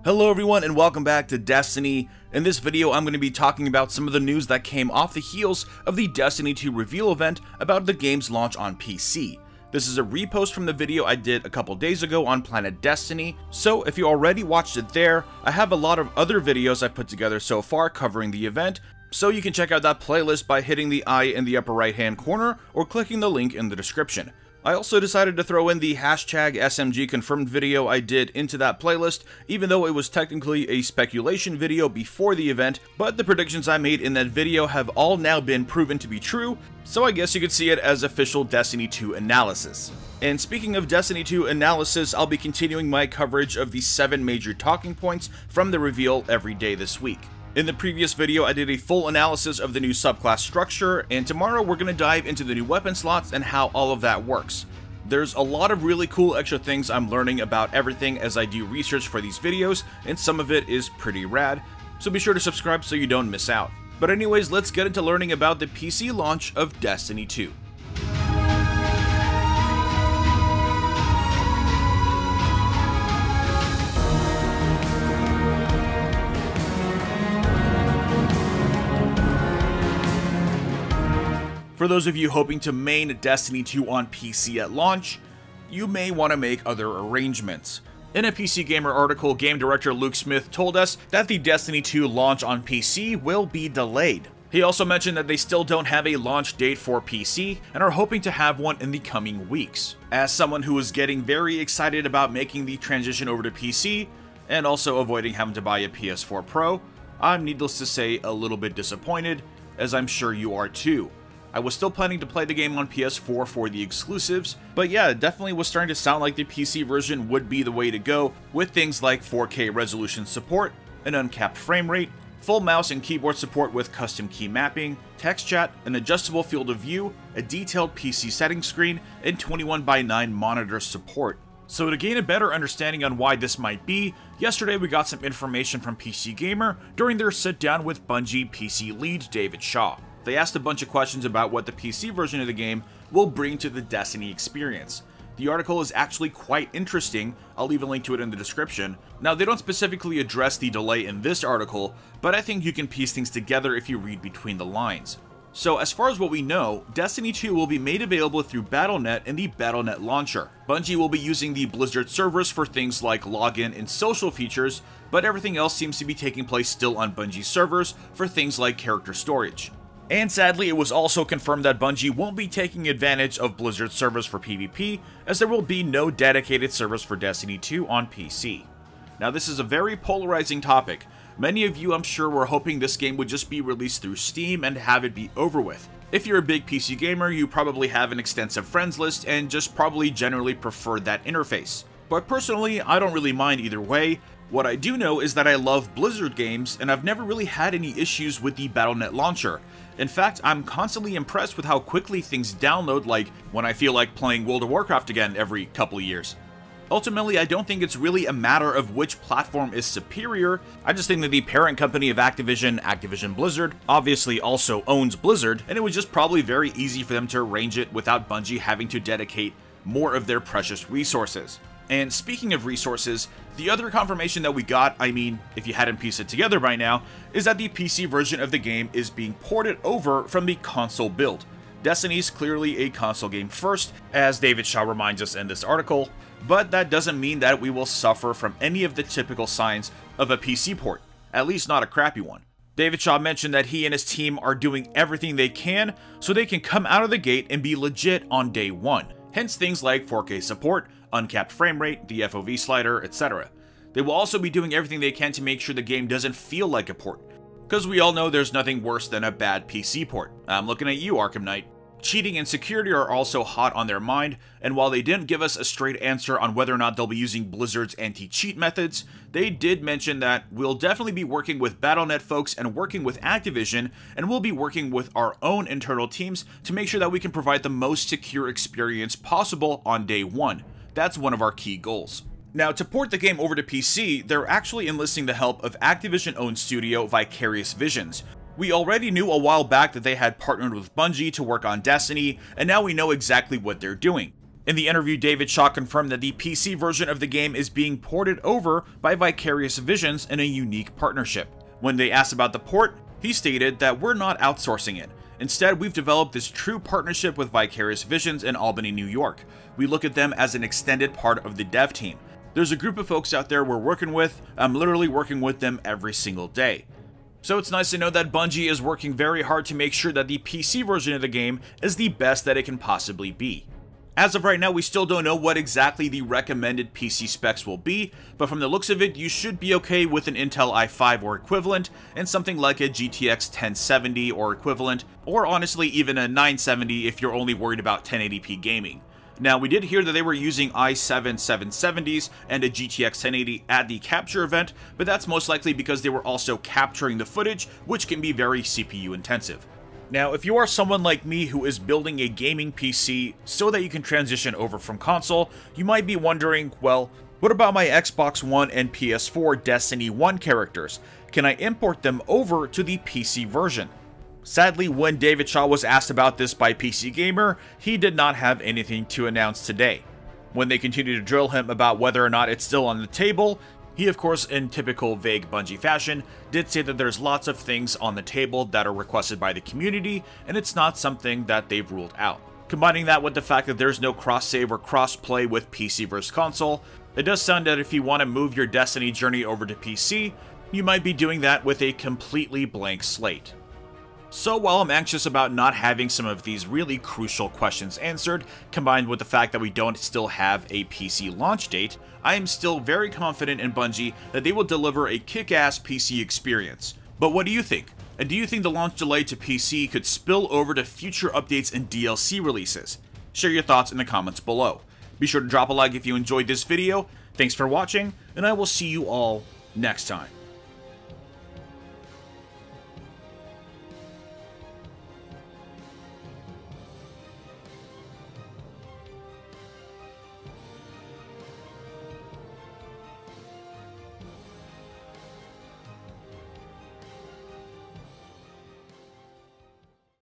Hello everyone and welcome back to Destiny. In this video I'm going to be talking about some of the news that came off the heels of the Destiny 2 reveal event about the game's launch on PC. This is a repost from the video I did a couple days ago on Planet Destiny, so if you already watched it there, I have a lot of other videos I put together so far covering the event, so you can check out that playlist by hitting the I in the upper right hand corner or clicking the link in the description. I also decided to throw in the hashtag SMG confirmed video I did into that playlist, even though it was technically a speculation video before the event, but the predictions I made in that video have all now been proven to be true, so I guess you could see it as official Destiny 2 analysis. And speaking of Destiny 2 analysis, I'll be continuing my coverage of the 7 major talking points from the reveal every day this week. In the previous video, I did a full analysis of the new subclass structure, and tomorrow we're going to dive into the new weapon slots and how all of that works. There's a lot of really cool extra things I'm learning about everything as I do research for these videos, and some of it is pretty rad, so be sure to subscribe so you don't miss out. But anyways, let's get into learning about the PC launch of Destiny 2. For those of you hoping to main Destiny 2 on PC at launch, you may want to make other arrangements. In a PC Gamer article, game director Luke Smith told us that the Destiny 2 launch on PC will be delayed. He also mentioned that they still don't have a launch date for PC and are hoping to have one in the coming weeks. As someone who is getting very excited about making the transition over to PC, and also avoiding having to buy a PS4 Pro, I'm needless to say a little bit disappointed, as I'm sure you are too. I was still planning to play the game on PS4 for the exclusives, but yeah, it definitely was starting to sound like the PC version would be the way to go, with things like 4K resolution support, an uncapped frame rate, full mouse and keyboard support with custom key mapping, text chat, an adjustable field of view, a detailed PC settings screen, and 21:9 monitor support. So to gain a better understanding on why this might be, yesterday we got some information from PC Gamer during their sit down with Bungie PC lead David Shaw. They asked a bunch of questions about what the PC version of the game will bring to the Destiny experience. The article is actually quite interesting, I'll leave a link to it in the description. Now, they don't specifically address the delay in this article, but I think you can piece things together if you read between the lines. So as far as what we know, Destiny 2 will be made available through Battle.net and the Battle.net launcher. Bungie will be using the Blizzard servers for things like login and social features, but everything else seems to be taking place still on Bungie's servers for things like character storage. And sadly, it was also confirmed that Bungie won't be taking advantage of Blizzard servers for PvP, as there will be no dedicated servers for Destiny 2 on PC. Now, this is a very polarizing topic. Many of you, I'm sure, were hoping this game would just be released through Steam and have it be over with. If you're a big PC gamer, you probably have an extensive friends list and just probably generally prefer that interface. But personally, I don't really mind either way. What I do know is that I love Blizzard games, and I've never really had any issues with the Battle.net launcher. In fact, I'm constantly impressed with how quickly things download, like when I feel like playing World of Warcraft again every couple of years. Ultimately, I don't think it's really a matter of which platform is superior. I just think that the parent company of Activision Blizzard, obviously also owns Blizzard, and it was just probably very easy for them to arrange it without Bungie having to dedicate more of their precious resources. And speaking of resources, the other confirmation that we got, I mean, if you hadn't pieced it together by now, is that the PC version of the game is being ported over from the console build. Destiny's clearly a console game first, as David Shaw reminds us in this article, but that doesn't mean that we will suffer from any of the typical signs of a PC port, at least not a crappy one. David Shaw mentioned that he and his team are doing everything they can so they can come out of the gate and be legit on day one, hence things like 4K support, uncapped frame rate, the FOV slider, etc. They will also be doing everything they can to make sure the game doesn't feel like a port, because we all know there's nothing worse than a bad PC port. I'm looking at you, Arkham Knight. Cheating and security are also hot on their mind, and while they didn't give us a straight answer on whether or not they'll be using Blizzard's anti-cheat methods, they did mention that we'll definitely be working with Battle.net folks and working with Activision, and we'll be working with our own internal teams to make sure that we can provide the most secure experience possible on day one. That's one of our key goals. Now, to port the game over to PC, they're actually enlisting the help of Activision-owned studio Vicarious Visions. We already knew a while back that they had partnered with Bungie to work on Destiny, and now we know exactly what they're doing. In the interview, David Shaw confirmed that the PC version of the game is being ported over by Vicarious Visions in a unique partnership. When they asked about the port, he stated that we're not outsourcing it. Instead, we've developed this true partnership with Vicarious Visions in Albany, New York. We look at them as an extended part of the dev team. There's a group of folks out there we're working with. I'm literally working with them every single day. So it's nice to know that Bungie is working very hard to make sure that the PC version of the game is the best that it can possibly be. As of right now, we still don't know what exactly the recommended PC specs will be, but from the looks of it, you should be okay with an Intel i5 or equivalent, and something like a GTX 1070 or equivalent, or honestly even a 970 if you're only worried about 1080p gaming. Now, we did hear that they were using i7 770s and a GTX 1080 at the capture event, but that's most likely because they were also capturing the footage, which can be very CPU intensive. Now, if you are someone like me who is building a gaming PC so that you can transition over from console, you might be wondering, well, what about my Xbox One and PS4 Destiny 1 characters? Can I import them over to the PC version? Sadly, when David Shaw was asked about this by PC Gamer, he did not have anything to announce today. When they continued to drill him about whether or not it's still on the table, he, of course, in typical vague Bungie fashion, did say that there's lots of things on the table that are requested by the community, and it's not something that they've ruled out. Combining that with the fact that there's no cross-save or cross-play with PC vs console, it does sound that if you want to move your Destiny journey over to PC, you might be doing that with a completely blank slate. So while I'm anxious about not having some of these really crucial questions answered, combined with the fact that we don't still have a PC launch date, I am still very confident in Bungie that they will deliver a kick-ass PC experience. But what do you think? And do you think the launch delay to PC could spill over to future updates and DLC releases? Share your thoughts in the comments below. Be sure to drop a like if you enjoyed this video. Thanks for watching, and I will see you all next time.